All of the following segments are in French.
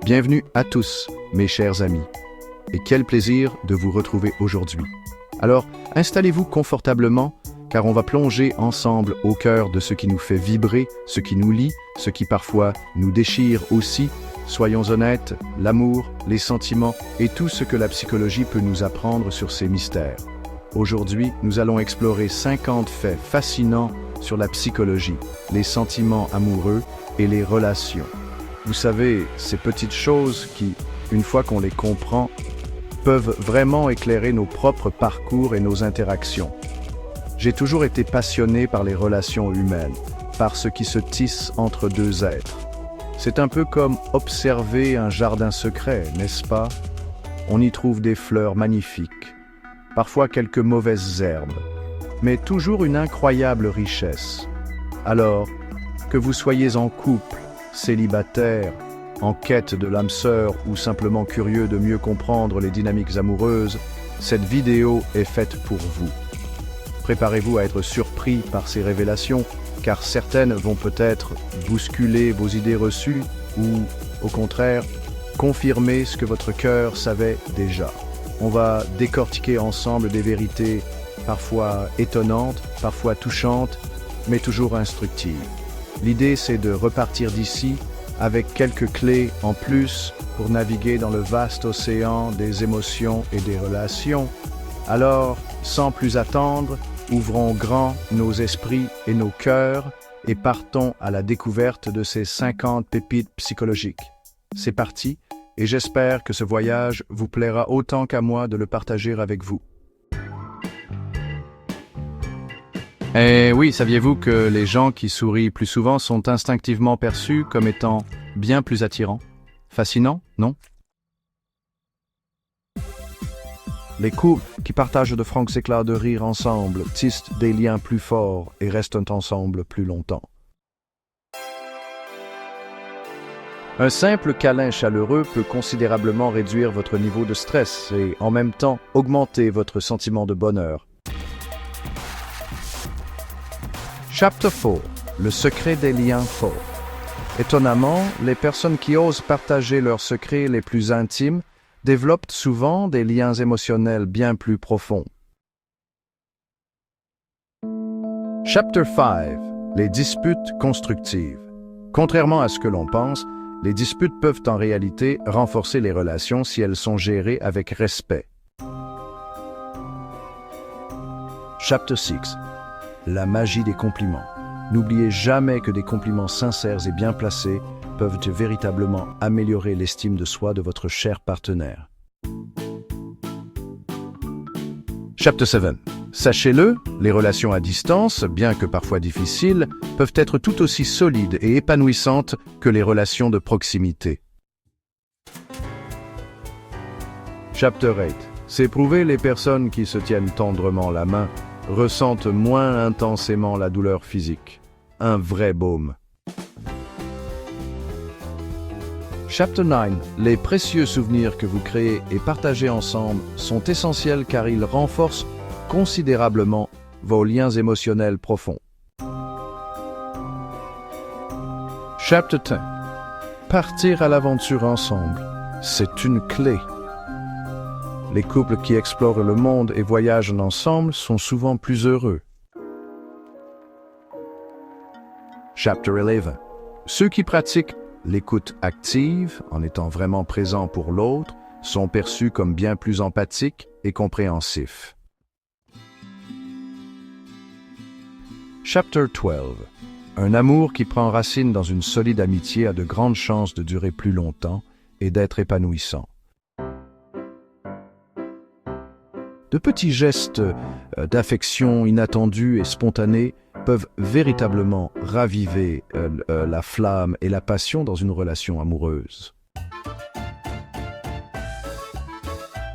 Bienvenue à tous, mes chers amis. Et quel plaisir de vous retrouver aujourd'hui. Alors, installez-vous confortablement, car on va plonger ensemble au cœur de ce qui nous fait vibrer, ce qui nous lie, ce qui parfois nous déchire aussi. Soyons honnêtes, l'amour, les sentiments et tout ce que la psychologie peut nous apprendre sur ces mystères. Aujourd'hui, nous allons explorer 50 faits fascinants sur la psychologie, les sentiments amoureux et les relations. Vous savez, ces petites choses qui, une fois qu'on les comprend, peuvent vraiment éclairer nos propres parcours et nos interactions. J'ai toujours été passionné par les relations humaines, par ce qui se tisse entre deux êtres. C'est un peu comme observer un jardin secret, n'est-ce pas? On y trouve des fleurs magnifiques, parfois quelques mauvaises herbes, mais toujours une incroyable richesse. Alors, que vous soyez en couple, célibataire, en quête de l'âme sœur ou simplement curieux de mieux comprendre les dynamiques amoureuses, cette vidéo est faite pour vous. Préparez-vous à être surpris par ces révélations, car certaines vont peut-être bousculer vos idées reçues ou, au contraire, confirmer ce que votre cœur savait déjà. On va décortiquer ensemble des vérités parfois étonnantes, parfois touchantes, mais toujours instructives. L'idée, c'est de repartir d'ici avec quelques clés en plus pour naviguer dans le vaste océan des émotions et des relations. Alors, sans plus attendre, ouvrons grand nos esprits et nos cœurs et partons à la découverte de ces 50 pépites psychologiques. C'est parti, et j'espère que ce voyage vous plaira autant qu'à moi de le partager avec vous. Et oui, saviez-vous que les gens qui sourient plus souvent sont instinctivement perçus comme étant bien plus attirants? Fascinant, non? Les couples qui partagent de francs éclats de rire ensemble tissent des liens plus forts et restent ensemble plus longtemps. Un simple câlin chaleureux peut considérablement réduire votre niveau de stress et en même temps augmenter votre sentiment de bonheur. Chapter 4. Le secret des liens forts. Étonnamment, les personnes qui osent partager leurs secrets les plus intimes développent souvent des liens émotionnels bien plus profonds. Chapter 5. Les disputes constructives. Contrairement à ce que l'on pense, les disputes peuvent en réalité renforcer les relations si elles sont gérées avec respect. Chapter 6. La magie des compliments. N'oubliez jamais que des compliments sincères et bien placés peuvent véritablement améliorer l'estime de soi de votre cher partenaire. Chapter 7. Sachez-le, les relations à distance, bien que parfois difficiles, peuvent être tout aussi solides et épanouissantes que les relations de proximité. Chapter 8. C'est prouvé, les personnes qui se tiennent tendrement la main ressentent moins intensément la douleur physique. Un vrai baume. Chapter 9. Les précieux souvenirs que vous créez et partagez ensemble sont essentiels car ils renforcent considérablement vos liens émotionnels profonds. Chapter 10. Partir à l'aventure ensemble, c'est une clé. Les couples qui explorent le monde et voyagent ensemble sont souvent plus heureux. Chapter 11. Ceux qui pratiquent l'écoute active, en étant vraiment présents pour l'autre, sont perçus comme bien plus empathiques et compréhensifs. Chapter 12. Un amour qui prend racine dans une solide amitié a de grandes chances de durer plus longtemps et d'être épanouissant. De petits gestes d'affection inattendus et spontanés peuvent véritablement raviver la flamme et la passion dans une relation amoureuse.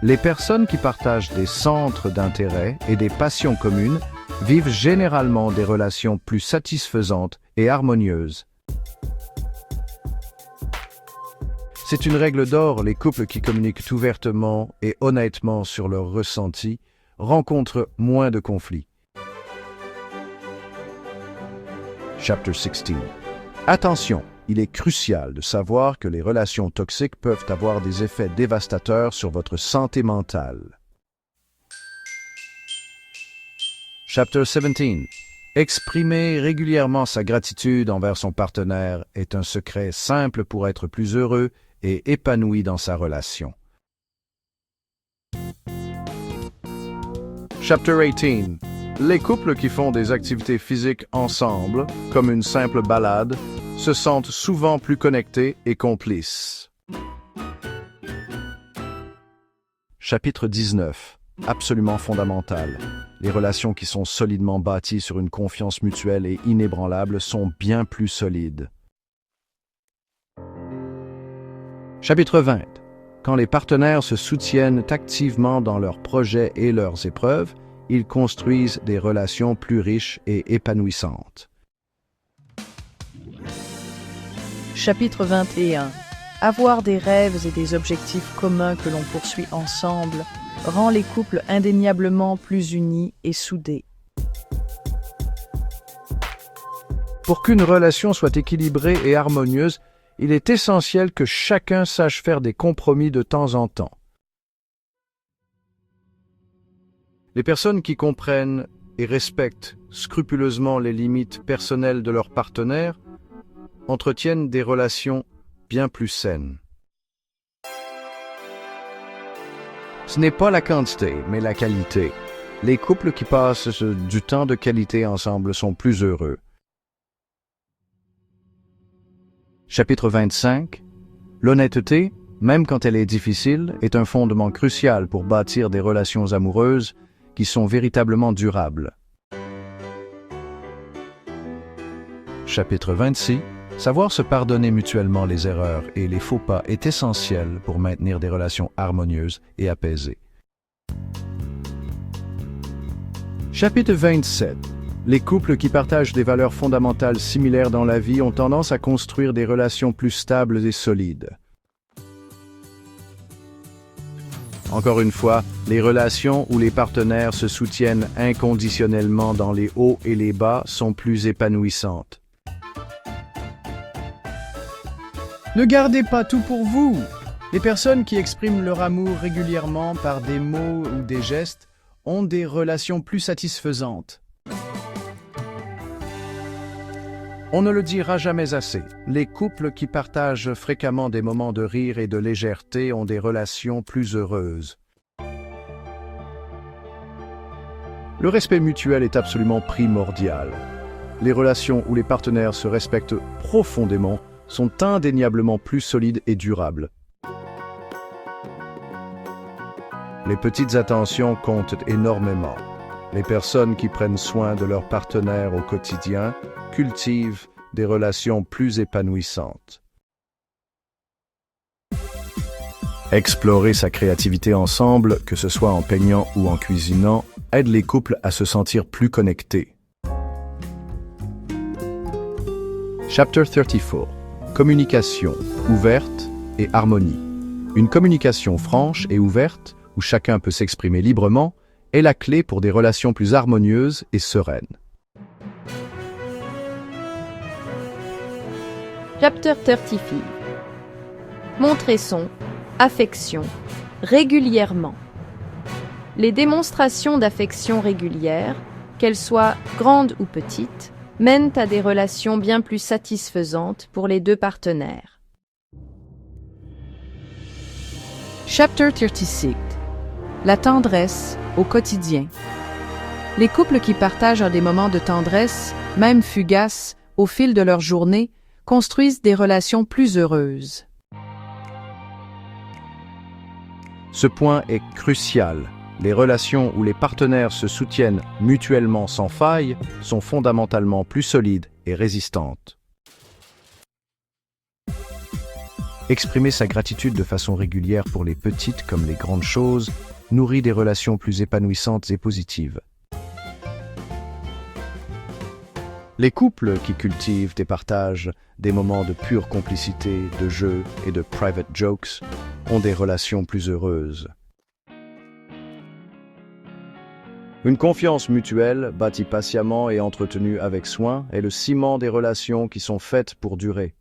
Les personnes qui partagent des centres d'intérêt et des passions communes vivent généralement des relations plus satisfaisantes et harmonieuses. C'est une règle d'or, les couples qui communiquent ouvertement et honnêtement sur leurs ressentis rencontrent moins de conflits. Chapter 16. Attention, il est crucial de savoir que les relations toxiques peuvent avoir des effets dévastateurs sur votre santé mentale. Chapter 17. Exprimer régulièrement sa gratitude envers son partenaire est un secret simple pour être plus heureux et épanoui dans sa relation. Chapter 18. Les couples qui font des activités physiques ensemble, comme une simple balade, se sentent souvent plus connectés et complices. Chapitre 19. Absolument fondamental. Les relations qui sont solidement bâties sur une confiance mutuelle et inébranlable sont bien plus solides. Chapitre 20. Quand les partenaires se soutiennent activement dans leurs projets et leurs épreuves, ils construisent des relations plus riches et épanouissantes. Chapitre 21. Avoir des rêves et des objectifs communs que l'on poursuit ensemble rend les couples indéniablement plus unis et soudés. Pour qu'une relation soit équilibrée et harmonieuse, il est essentiel que chacun sache faire des compromis de temps en temps. Les personnes qui comprennent et respectent scrupuleusement les limites personnelles de leur partenaire entretiennent des relations bien plus saines. Ce n'est pas la quantité, mais la qualité. Les couples qui passent du temps de qualité ensemble sont plus heureux. Chapitre 25. L'honnêteté, même quand elle est difficile, est un fondement crucial pour bâtir des relations amoureuses qui sont véritablement durables. Chapitre 26. Savoir se pardonner mutuellement les erreurs et les faux pas est essentiel pour maintenir des relations harmonieuses et apaisées. Chapitre 27. Les couples qui partagent des valeurs fondamentales similaires dans la vie ont tendance à construire des relations plus stables et solides. Encore une fois, les relations où les partenaires se soutiennent inconditionnellement dans les hauts et les bas sont plus épanouissantes. Ne gardez pas tout pour vous. Les personnes qui expriment leur amour régulièrement par des mots ou des gestes ont des relations plus satisfaisantes. On ne le dira jamais assez, les couples qui partagent fréquemment des moments de rire et de légèreté ont des relations plus heureuses. Le respect mutuel est absolument primordial. Les relations où les partenaires se respectent profondément sont indéniablement plus solides et durables. Les petites attentions comptent énormément. Les personnes qui prennent soin de leur partenaire au quotidien cultivent des relations plus épanouissantes. Explorer sa créativité ensemble, que ce soit en peignant ou en cuisinant, aide les couples à se sentir plus connectés. Chapter 34. Communication ouverte et harmonie. Une communication franche et ouverte, où chacun peut s'exprimer librement, est la clé pour des relations plus harmonieuses et sereines. Chapter 35. Montrer son affection régulièrement. Les démonstrations d'affection régulières, qu'elles soient grandes ou petites, mènent à des relations bien plus satisfaisantes pour les deux partenaires. Chapter 36. La tendresse au quotidien. Les couples qui partagent des moments de tendresse, même fugaces, au fil de leur journée, construisent des relations plus heureuses. Ce point est crucial. Les relations où les partenaires se soutiennent mutuellement sans faille sont fondamentalement plus solides et résistantes. Exprimer sa gratitude de façon régulière pour les petites comme les grandes choses nourrit des relations plus épanouissantes et positives. Les couples qui cultivent et partagent des moments de pure complicité, de jeu et de private jokes ont des relations plus heureuses. Une confiance mutuelle, bâtie patiemment et entretenue avec soin, est le ciment des relations qui sont faites pour durer.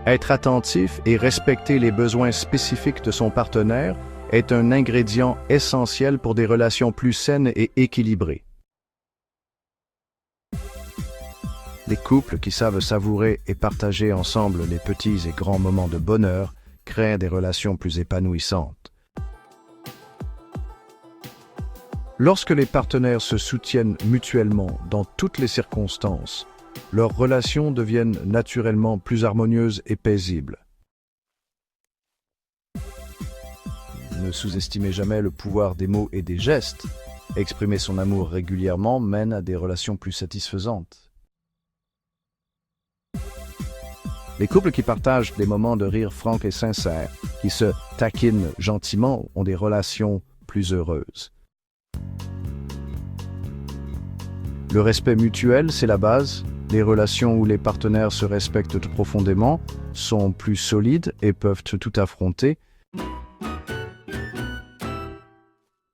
Être attentif et respecter les besoins spécifiques de son partenaire est un ingrédient essentiel pour des relations plus saines et équilibrées. Les couples qui savent savourer et partager ensemble les petits et grands moments de bonheur créent des relations plus épanouissantes. Lorsque les partenaires se soutiennent mutuellement dans toutes les circonstances, leurs relations deviennent naturellement plus harmonieuses et paisibles. Ne sous-estimez jamais le pouvoir des mots et des gestes. Exprimer son amour régulièrement mène à des relations plus satisfaisantes. Les couples qui partagent des moments de rire francs et sincères, qui se taquinent gentiment, ont des relations plus heureuses. Le respect mutuel, c'est la base. Les relations où les partenaires se respectent profondément sont plus solides et peuvent tout affronter.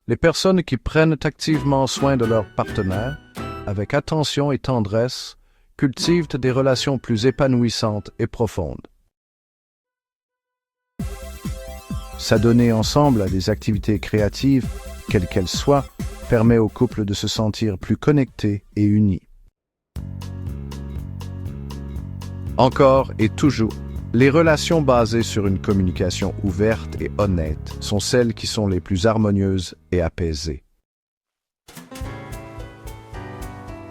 Les personnes qui prennent activement soin de leur partenaire, avec attention et tendresse, cultivent des relations plus épanouissantes et profondes. S'adonner ensemble à des activités créatives, quelles qu'elles soient, permet au couple de se sentir plus connectés et unis. Encore et toujours, les relations basées sur une communication ouverte et honnête sont celles qui sont les plus harmonieuses et apaisées.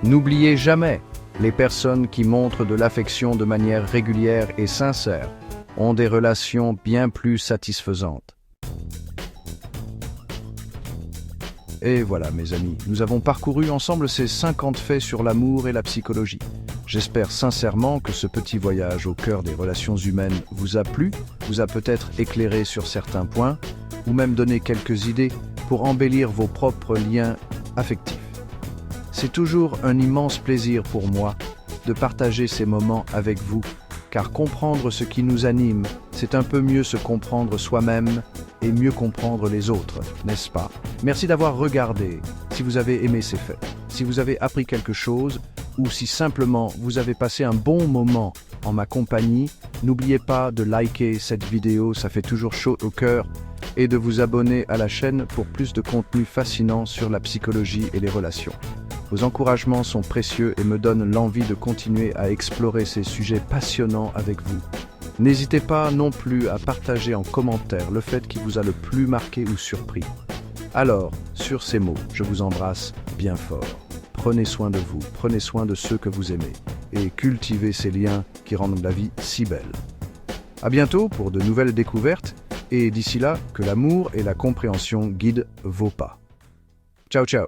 N'oubliez jamais, les personnes qui montrent de l'affection de manière régulière et sincère ont des relations bien plus satisfaisantes. Et voilà mes amis, nous avons parcouru ensemble ces 50 faits sur l'amour et la psychologie. J'espère sincèrement que ce petit voyage au cœur des relations humaines vous a plu, vous a peut-être éclairé sur certains points, ou même donné quelques idées pour embellir vos propres liens affectifs. C'est toujours un immense plaisir pour moi de partager ces moments avec vous, car comprendre ce qui nous anime, c'est un peu mieux se comprendre soi-même et mieux comprendre les autres, n'est-ce pas? Merci d'avoir regardé. Si vous avez aimé ces faits, si vous avez appris quelque chose, ou si simplement vous avez passé un bon moment en ma compagnie, n'oubliez pas de liker cette vidéo, ça fait toujours chaud au cœur, et de vous abonner à la chaîne pour plus de contenu fascinant sur la psychologie et les relations. Vos encouragements sont précieux et me donnent l'envie de continuer à explorer ces sujets passionnants avec vous. N'hésitez pas non plus à partager en commentaire le fait qui vous a le plus marqué ou surpris. Alors, sur ces mots, je vous embrasse bien fort. Prenez soin de vous, prenez soin de ceux que vous aimez et cultivez ces liens qui rendent la vie si belle. À bientôt pour de nouvelles découvertes et d'ici là, que l'amour et la compréhension guident vos pas. Ciao ciao.